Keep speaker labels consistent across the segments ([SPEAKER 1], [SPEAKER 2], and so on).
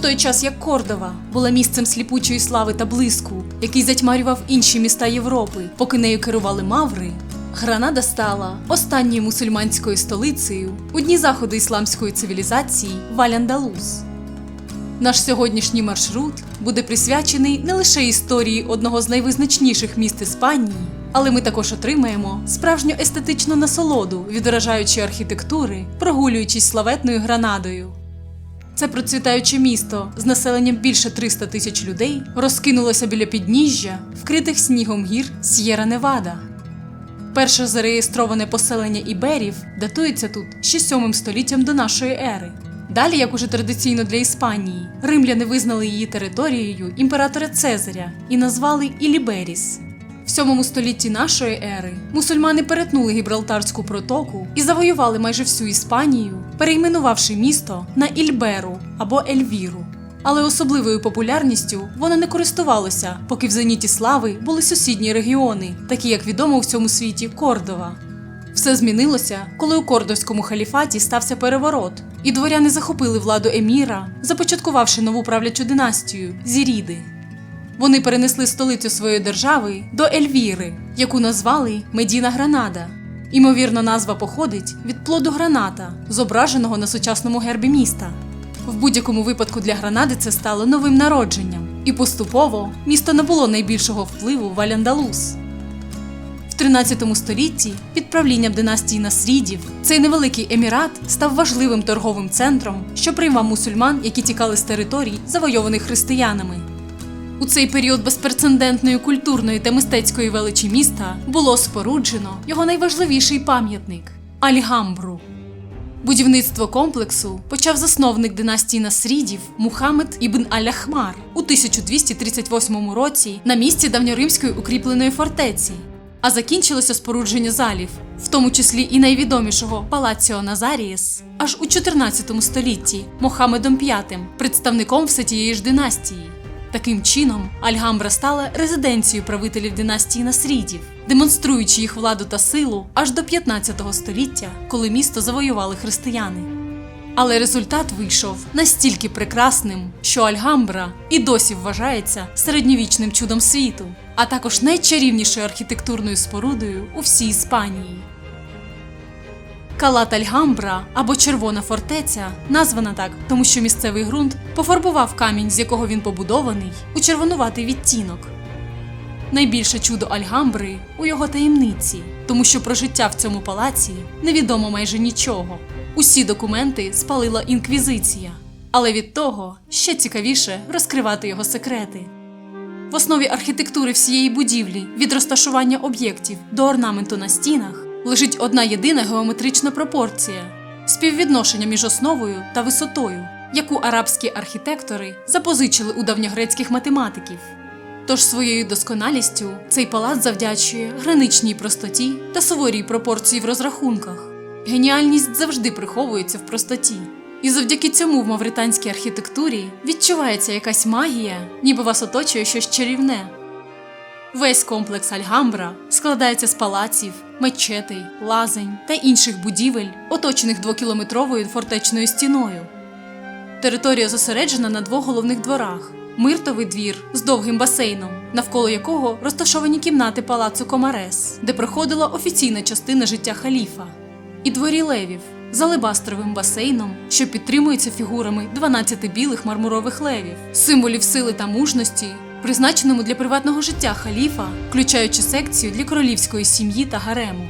[SPEAKER 1] той час як Кордова була місцем сліпучої слави та блиску, який затьмарював інші міста Європи, поки нею керували маври, Гранада стала останньою мусульманською столицею у дні заходу ісламської цивілізації в Аль-Андалус. Наш сьогоднішній маршрут буде присвячений не лише історії одного з найвизначніших міст Іспанії, але ми також отримаємо справжню естетичну насолоду від вражаючої архітектури, прогулюючись славетною Гранадою. Це процвітаюче місто з населенням більше 300 тисяч людей розкинулося біля підніжжя, вкритих снігом гір С'єра-Невада. Перше зареєстроване поселення іберів датується тут ще 7 століттям до нашої ери. Далі, як уже традиційно для Іспанії, римляни визнали її територією імператора Цезаря і назвали Іліберіс. В 7 столітті нашої ери мусульмани перетнули Гібралтарську протоку і завоювали майже всю Іспанію, перейменувавши місто на Ільберу або Ельвіру. Але особливою популярністю воно не користувалося, поки в зеніті слави були сусідні регіони, такі як відомо у всьому світі Кордова. Все змінилося, коли у Кордовському халіфаті стався переворот, і дворяни захопили владу еміра, започаткувавши нову правлячу династію – Зіриди. Вони перенесли столицю своєї держави до Ельвіри, яку назвали Медіна Гранада. Імовірно, назва походить від плоду граната, зображеного на сучасному гербі міста. В будь-якому випадку для Гранади це стало новим народженням, і поступово місто набуло найбільшого впливу в Аль-Андалус. В 13 столітті під правлінням династії Насрідів цей невеликий емірат став важливим торговим центром, що приймав мусульман, які тікали з територій, завойованих християнами. У цей період безпрецедентної культурної та мистецької величі міста було споруджено його найважливіший пам'ятник – Альгамбру. Будівництво комплексу почав засновник династії Насрідів Мухаммед ібн Аль-Ахмар у 1238 році на місці давньоримської укріпленої фортеці, а закінчилося спорудження залів, в тому числі і найвідомішого Палаціо Назарієс, аж у 14 столітті Мохаммедом V, представником все тієї ж династії. Таким чином, Альгамбра стала резиденцією правителів династії Насрідів, демонструючи їх владу та силу аж до 15 століття, коли місто завоювали християни. Але результат вийшов настільки прекрасним, що Альгамбра і досі вважається середньовічним чудом світу, а також найчарівнішою архітектурною спорудою у всій Іспанії. Калат Альгамбра, або Червона фортеця, названа так, тому що місцевий ґрунт пофарбував камінь, з якого він побудований, у червонуватий відтінок. Найбільше чудо Альгамбри у його таємниці, тому що про життя в цьому палаці невідомо майже нічого. Усі документи спалила інквізиція, але від того ще цікавіше розкривати його секрети. В основі архітектури всієї будівлі, від розташування об'єктів до орнаменту на стінах, лежить одна єдина геометрична пропорція – співвідношення між основою та висотою, яку арабські архітектори запозичили у давньогрецьких математиків. Тож своєю досконалістю цей палац завдячує граничній простоті та суворій пропорції в розрахунках. Геніальність завжди приховується в простоті. І завдяки цьому в мавританській архітектурі відчувається якась магія, ніби вас оточує щось чарівне. Весь комплекс Альгамбра складається з палаців, мечетей, лазень та інших будівель, оточених 2-кілометровою фортечною стіною. Територія зосереджена на 2 головних дворах – Миртовий двір з довгим басейном, навколо якого розташовані кімнати палацу Комарес, де проходила офіційна частина життя халіфа, і дворі левів з алебастровим басейном, що підтримується фігурами 12 білих мармурових левів, символів сили та мужності, призначеному для приватного життя халіфа, включаючи секцію для королівської сім'ї та гарему.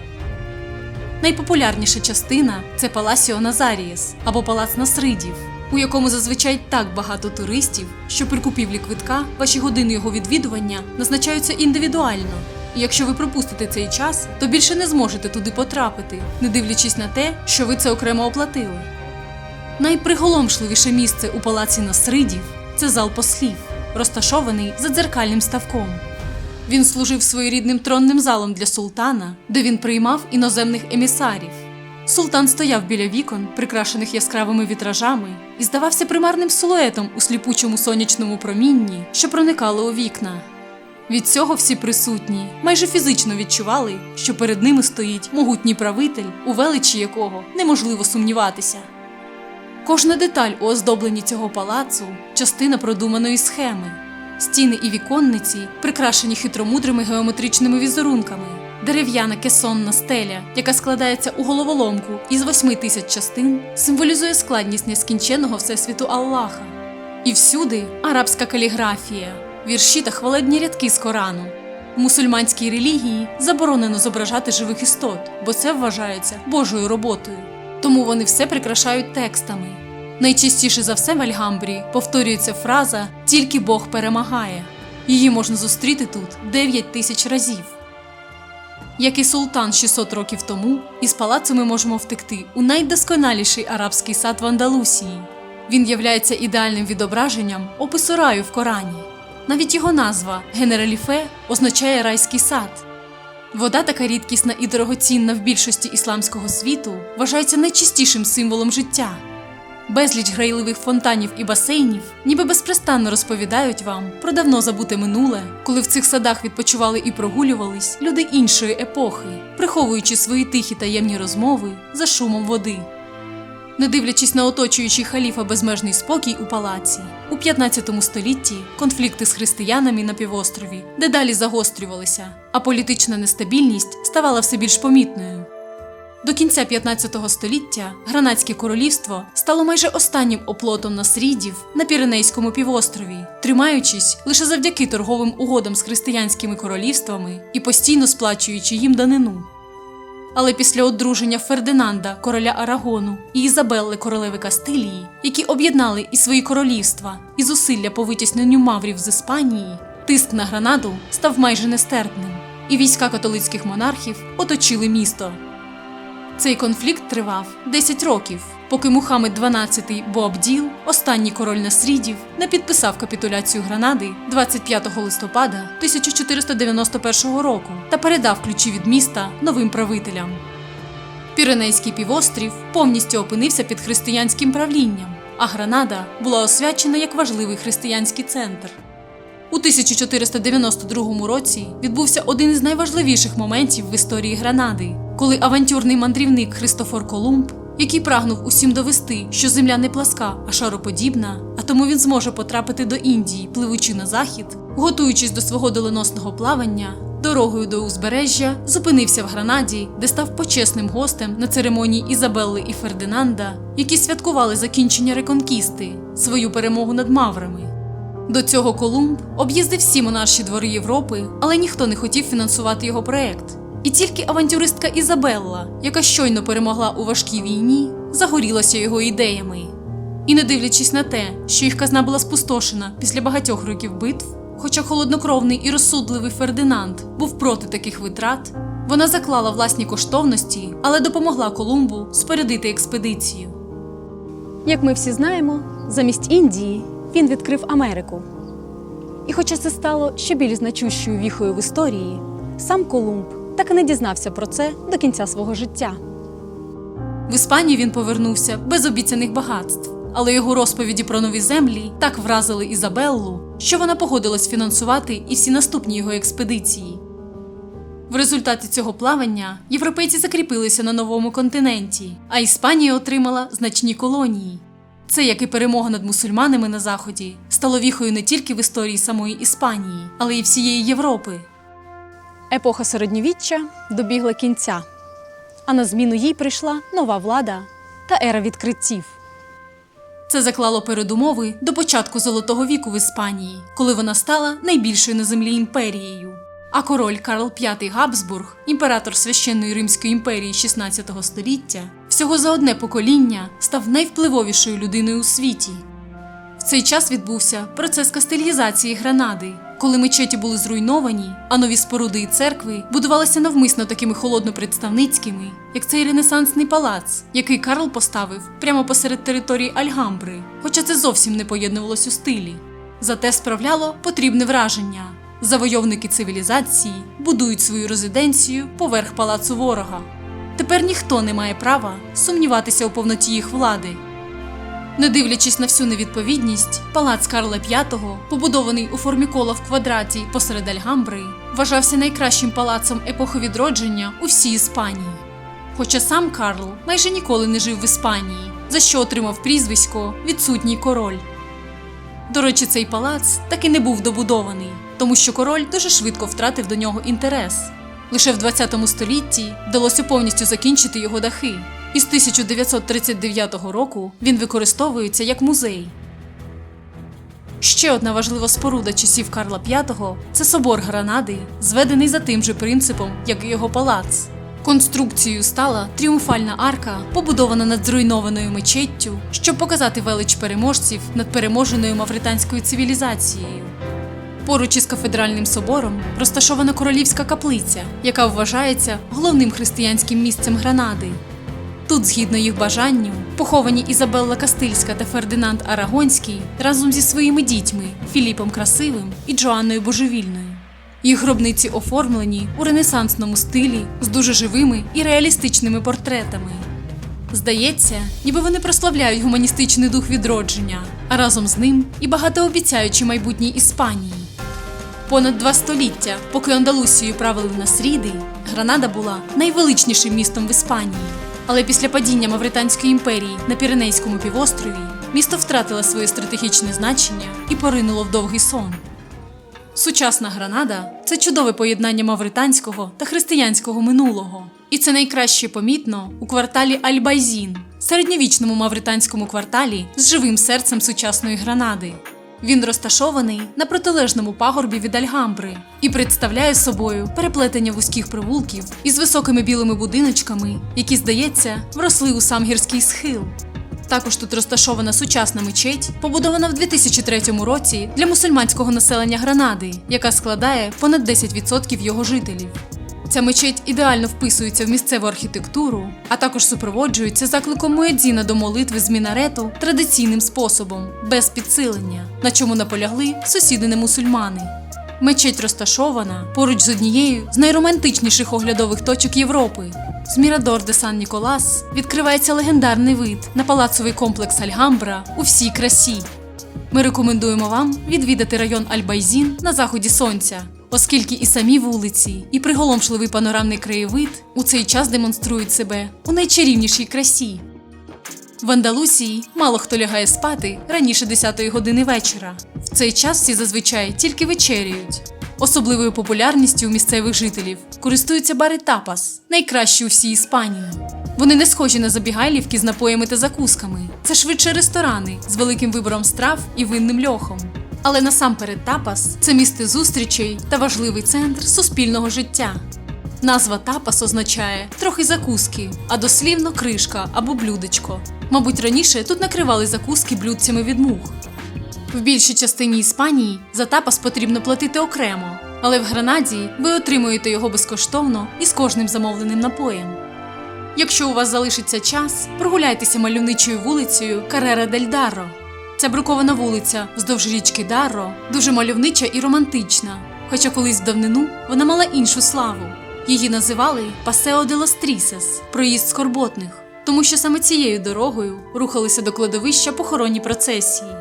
[SPEAKER 1] Найпопулярніша частина – це Паласіо Назарієс, або Палац Насридів, у якому зазвичай так багато туристів, що при купівлі квитка ваші години його відвідування назначаються індивідуально. І якщо ви пропустите цей час, то більше не зможете туди потрапити, не дивлячись на те, що ви це окремо оплатили. Найприголомшливіше місце у Палаці Насридів – це зал послів, розташований за дзеркальним ставком. Він служив своєрідним тронним залом для султана, де він приймав іноземних емісарів. Султан стояв біля вікон, прикрашених яскравими вітражами, і здавався примарним силуетом у сліпучому сонячному промінні, що проникало у вікна. Від цього всі присутні майже фізично відчували, що перед ними стоїть могутній правитель, у величі якого неможливо сумніватися. Кожна деталь у оздобленні цього палацу – частина продуманої схеми. Стіни і віконниці прикрашені хитромудрими геометричними візерунками. Дерев'яна кесонна стеля, яка складається у головоломку із 8000 частин, символізує складність нескінченного всесвіту Аллаха. І всюди арабська каліграфія, вірші та хвалебні рядки з Корану. В мусульманській релігії заборонено зображати живих істот, бо це вважається Божою роботою. Тому вони все прикрашають текстами. Найчастіше за все в Альгамбрі повторюється фраза «Тільки Бог перемагає». Її можна зустріти тут 9000 разів. Як і султан 600 років тому, із палацу ми можемо втекти у найдосконаліший арабський сад в Андалусії. Він являється ідеальним відображенням опису раю в Корані. Навіть його назва «Генераліфе» означає «райський сад». Вода, така рідкісна і дорогоцінна в більшості ісламського світу, вважається найчистішим символом життя. Безліч грайливих фонтанів і басейнів ніби безпрестанно розповідають вам про давно забуте минуле, коли в цих садах відпочивали і прогулювались люди іншої епохи, приховуючи свої тихі таємні розмови за шумом води. Не дивлячись на оточуючий халіфа безмежний спокій у палаці, у 15 столітті конфлікти з християнами на півострові дедалі загострювалися, а політична нестабільність ставала все більш помітною. До кінця 15 століття Гранадське королівство стало майже останнім оплотом насрідів на Піренейському півострові, тримаючись лише завдяки торговим угодам з християнськими королівствами і постійно сплачуючи їм данину. Але після одруження Фердинанда, короля Арагону, і Ізабелли, королеви Кастилії, які об'єднали і свої королівства, і зусилля по витісненню маврів з Іспанії, тиск на Гранаду став майже нестерпним, і війська католицьких монархів оточили місто. Цей конфлікт тривав 10 років, поки Мухаммед XII Боабділ, останній король насрідів, не підписав капітуляцію Гранади 25 листопада 1491 року та передав ключі від міста новим правителям. Піренейський півострів повністю опинився під християнським правлінням, а Гранада була освячена як важливий християнський центр. У 1492 році відбувся один із найважливіших моментів в історії Гранади, коли авантюрний мандрівник Христофор Колумб, який прагнув усім довести, що земля не пласка, а шароподібна, а тому він зможе потрапити до Індії, пливучи на захід, готуючись до свого доленосного плавання, дорогою до узбережжя зупинився в Гранаді, де став почесним гостем на церемонії Ізабелли і Фердинанда, які святкували закінчення реконкісти, свою перемогу над маврами. До цього Колумб об'їздив всі монарші двори Європи, але ніхто не хотів фінансувати його проект. І тільки авантюристка Ізабелла, яка щойно перемогла у важкій війні, загорілася його ідеями. І не дивлячись на те, що їх казна була спустошена після багатьох років битв, хоча холоднокровний і розсудливий Фердинанд був проти таких витрат, вона заклала власні коштовності, але допомогла Колумбу спорядити експедицію.
[SPEAKER 2] Як ми всі знаємо, замість Індії він відкрив Америку. І хоча це стало ще більш значущою віхою в історії, сам Колумб так і не дізнався про це до кінця свого життя.
[SPEAKER 1] В Іспанію він повернувся без обіцяних багатств, але його розповіді про нові землі так вразили Ізабеллу, що вона погодилась фінансувати і всі наступні його експедиції. В результаті цього плавання європейці закріпилися на новому континенті, а Іспанія отримала значні колонії. Це, як і перемога над мусульманами на Заході, стало віхою не тільки в історії самої Іспанії, але й всієї Європи.
[SPEAKER 2] Епоха середньовіччя добігла кінця, а на зміну їй прийшла нова влада та ера відкриттів.
[SPEAKER 1] Це заклало передумови до початку Золотого віку в Іспанії, коли вона стала найбільшою на землі імперією. А король Карл V Габсбург, імператор Священної Римської імперії 16 століття, всього за одне покоління став найвпливовішою людиною у світі. В цей час відбувся процес кастильєзації Гранади, коли мечеті були зруйновані, а нові споруди і церкви будувалися навмисно такими холодно-представницькими, як цей ренесансний палац, який Карл поставив прямо посеред території Альгамбри, хоча це зовсім не поєднувалось у стилі. Зате справляло потрібне враження. Завойовники цивілізації будують свою резиденцію поверх палацу ворога. Тепер ніхто не має права сумніватися у повноті їх влади. Не дивлячись на всю невідповідність, палац Карла V, побудований у формі кола в квадраті посеред Альгамбри, вважався найкращим палацом епохи відродження у всій Іспанії. Хоча сам Карл майже ніколи не жив в Іспанії, за що отримав прізвисько «відсутній король». До речі, цей палац так і не був добудований, тому що король дуже швидко втратив до нього інтерес. Лише в 20 столітті вдалося повністю закінчити його дахи, і з 1939 року він використовується як музей. Ще одна важлива споруда часів Карла V – це собор Гранади, зведений за тим же принципом, як і його палац. Конструкцією стала тріумфальна арка, побудована над зруйнованою мечеттю, щоб показати велич переможців над переможеною мавританською цивілізацією. Поруч із кафедральним собором розташована королівська каплиця, яка вважається головним християнським місцем Гранади. Тут, згідно їх бажанню, поховані Ізабелла Кастильська та Фердинанд Арагонський разом зі своїми дітьми Філіпом Красивим і Джоанною Божевільною. Їх гробниці оформлені у ренесансному стилі з дуже живими і реалістичними портретами. Здається, ніби вони прославляють гуманістичний дух відродження, а разом з ним і багатообіцяючи майбутній Іспанії. Понад 2 століття, поки Андалусією правили насріди, Гранада була найвеличнішим містом в Іспанії. Але після падіння Мавританської імперії на Піренейському півострові місто втратило своє стратегічне значення і поринуло в довгий сон. Сучасна Гранада – це чудове поєднання мавританського та християнського минулого. І це найкраще помітно у кварталі Аль-Байзін, середньовічному мавританському кварталі з живим серцем сучасної Гранади. Він розташований на протилежному пагорбі від Альгамбри і представляє собою переплетення вузьких провулків із високими білими будиночками, які, здається, вросли у сам гірський схил. Також тут розташована сучасна мечеть, побудована в 2003 році для мусульманського населення Гранади, яка складає понад 10% його жителів. Ця мечеть ідеально вписується в місцеву архітектуру, а також супроводжується закликом муедзіна до молитви з мінарету традиційним способом, без підсилення, на чому наполягли сусіди-не-мусульмани. Мечеть розташована поруч з однією з найромантичніших оглядових точок Європи. З Мірадор де Сан-Ніколас відкривається легендарний вид на палацовий комплекс Альгамбра у всій красі. Ми рекомендуємо вам відвідати район Аль-Байзін на заході сонця, оскільки і самі вулиці, і приголомшливий панорамний краєвид у цей час демонструють себе у найчарівнішій красі. В Андалусії мало хто лягає спати раніше 10-ї години вечора. В цей час всі зазвичай тільки вечеряють. Особливою популярністю у місцевих жителів користуються бари тапас, найкращі у всій Іспанії. Вони не схожі на забігайлівки з напоями та закусками. Це швидше ресторани з великим вибором страв і винним льохом. Але насамперед тапас – це місце зустрічей та важливий центр суспільного життя. Назва тапас означає «трохи закуски», а дослівно кришка або блюдечко. Мабуть, раніше тут накривали закуски блюдцями від мух. В більшій частині Іспанії за тапас потрібно платити окремо, але в Гранаді ви отримуєте його безкоштовно і з кожним замовленим напоєм. Якщо у вас залишиться час, прогуляйтеся мальовничою вулицею Каррера дель Дарро. Ця брукована вулиця вздовж річки Дарро дуже мальовнича і романтична, хоча колись в давнину вона мала іншу славу. Її називали Пасео де лос Трісес – проїзд скорботних, тому що саме цією дорогою рухалися до кладовища похоронні процесії.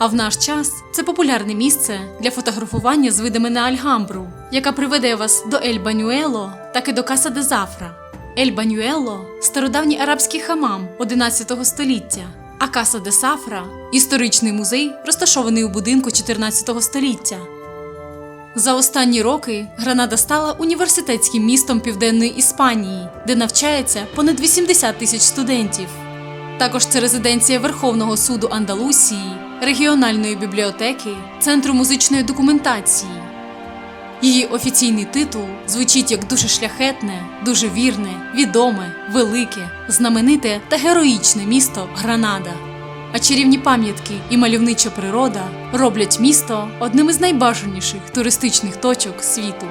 [SPEAKER 1] А в наш час це популярне місце для фотографування з видами на Альгамбру, яка приведе вас до Ель-Банюело, так і до Каса де Зафра. Ель-Банюело – стародавній арабський хамам 11 століття, а Каса де Сафра – історичний музей, розташований у будинку 14 століття. За останні роки Гранада стала університетським містом Південної Іспанії, де навчається понад 80 тисяч студентів. Також це резиденція Верховного суду Андалусії, регіональної бібліотеки, Центру музичної документації. Її офіційний титул звучить як дуже шляхетне, дуже вірне, відоме, велике, знамените та героїчне місто Гранада. А чарівні пам'ятки і мальовнича природа роблять місто одним із найбажаніших туристичних точок світу.